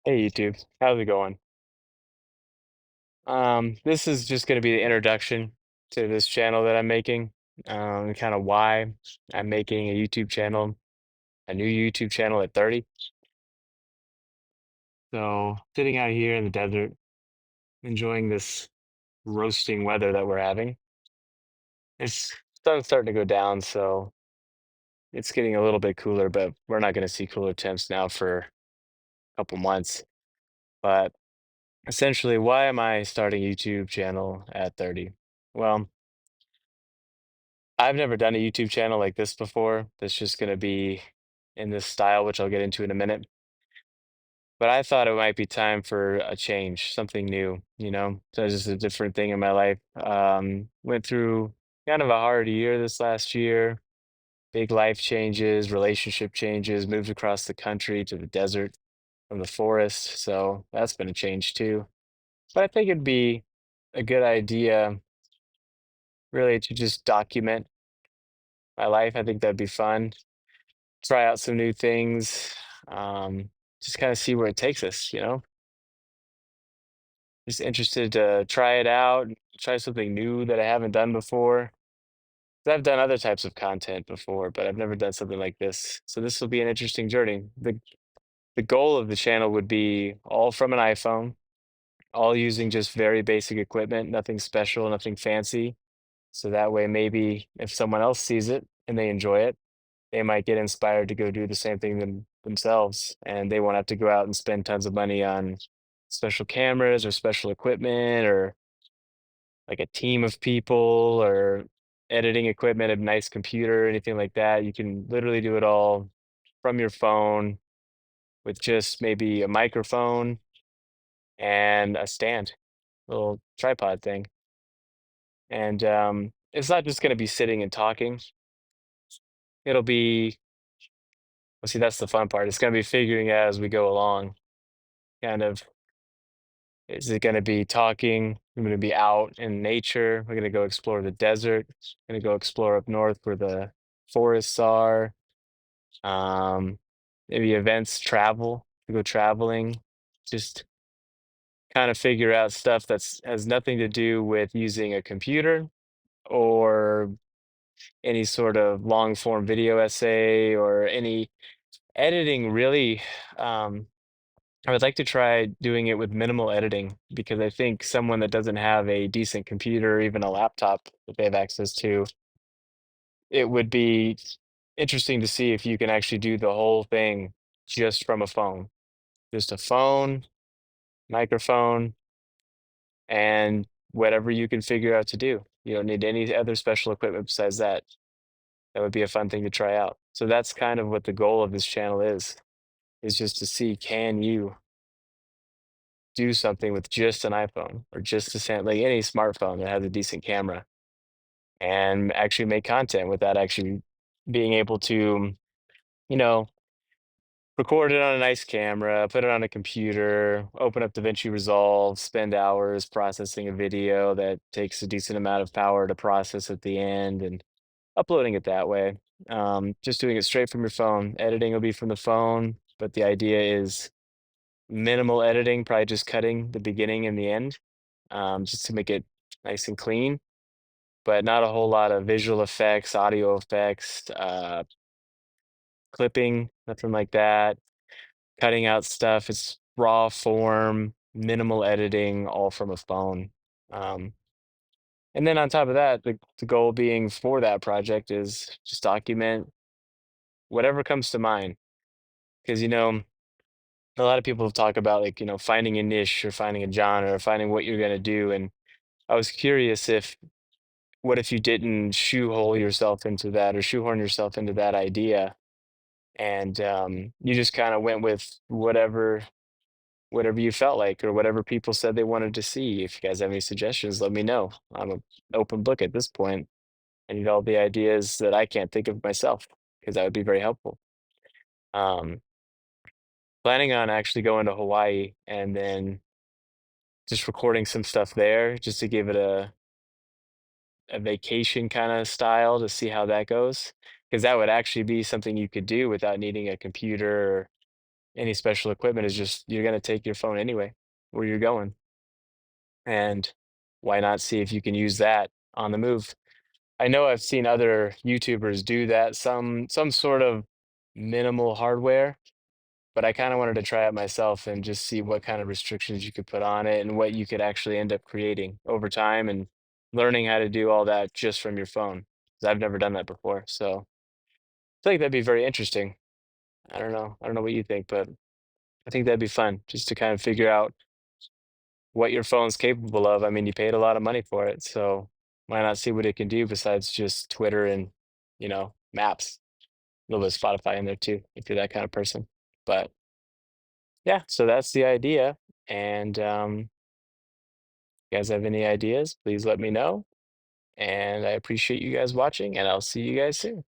Hey YouTube, how's it going? This is just going to be the introduction to this channel that I'm making, and kind of why I'm making a YouTube channel, a new YouTube channel at 30. So, sitting out here in the desert, enjoying this roasting weather that we're having. It's sun's starting to go down, so it's getting a little bit cooler, but we're not going to see cooler temps now for a couple months. But essentially, why am I starting a YouTube channel at 30? Well, I've never done a YouTube channel like this before. That's just going to be in this style, which I'll get into in a minute. But I thought it might be time for a change, something new, So it's just a different thing in my life. Went through kind of a hard year this last year, big life changes, relationship changes, moved across the country to the desert from the forest. So that's been a change too. But I think it'd be a good idea really to just document my life. I think that'd be fun. Try out some new things, um, just kind of see where it takes us, Just interested to try it out, try something new that I haven't done before. 'Cause I've done other types of content before, but I've never done something like this. So this will be an interesting journey. The goal of the channel would be all from an iPhone, all using just very basic equipment, nothing special, nothing fancy. So that way, maybe if someone else sees it and they enjoy it, they might get inspired to go do the same thing themselves, and they won't have to go out and spend tons of money on special cameras or special equipment or like a team of people or editing equipment, a nice computer, anything like that. You can literally do it all from your phone with just maybe a microphone and a stand, little tripod thing. And it's not just going to be sitting and talking. It'll be, well, see, that's the fun part. It's going to be figuring out as we go along, kind of. Is it gonna be talking? I'm gonna be out in nature. We're gonna go explore the desert. Gonna go explore up north where the forests are. Um, Maybe events, travel. We go traveling. Just kind of figure out stuff that's has nothing to do with using a computer or any sort of long form video essay or any editing really. Um, I would like to try doing it with minimal editing because I think someone that doesn't have a decent computer or even a laptop that they have access to, it would be interesting to see if you can actually do the whole thing just from a phone. Just a phone, microphone, and whatever you can figure out to do. You don't need any other special equipment besides that. That would be a fun thing to try out. So that's kind of what the goal of this channel is just to see, can you do something with just an iPhone or just a like any smartphone that has a decent camera and actually make content without actually being able to, you know, record it on a nice camera, put it on a computer, open up DaVinci Resolve, spend hours processing a video that takes a decent amount of power to process at the end and uploading it that way. Just doing it straight from your phone. Editing will be from the phone, but the idea is minimal editing, probably just cutting the beginning and the end, just to make it nice and clean, but not a whole lot of visual effects, audio effects, clipping, nothing like that. Cutting out stuff. It's raw form, minimal editing, all from a phone. Um, and then on top of that, the goal being for that project is just document whatever comes to mind. Because, a lot of people talk about like, finding a niche or finding a genre or finding what you're going to do. And I was curious if what if you didn't shoehole yourself into that or shoehorn yourself into that idea and you just kind of went with whatever you felt like or whatever people said they wanted to see. If you guys have any suggestions, let me know. I'm an open book at this point. I need all the ideas that I can't think of myself because that would be very helpful. um, Planning on actually going to Hawaii and then just recording some stuff there just to give it a vacation kind of style to see how that goes, because that would actually be something you could do without needing a computer any special equipment is just you're gonna take your phone anyway where you're going, and why not see if you can use that on the move? I know I've seen other YouTubers do that, some sort of minimal hardware, but I kind of wanted to try it myself and just see what kind of restrictions you could put on it and what you could actually end up creating over time and learning how to do all that just from your phone. 'Cause I've never done that before. So I think that'd be very interesting. I don't know. I don't know what you think, but I think that'd be fun just to kind of figure out what your phone's capable of. I mean, you paid a lot of money for it, so why not see what it can do besides just Twitter and, maps? A little bit of Spotify in there too, if you're that kind of person. But yeah, so that's the idea. And you guys have any ideas, please let me know. And I appreciate you guys watching, and I'll see you guys soon.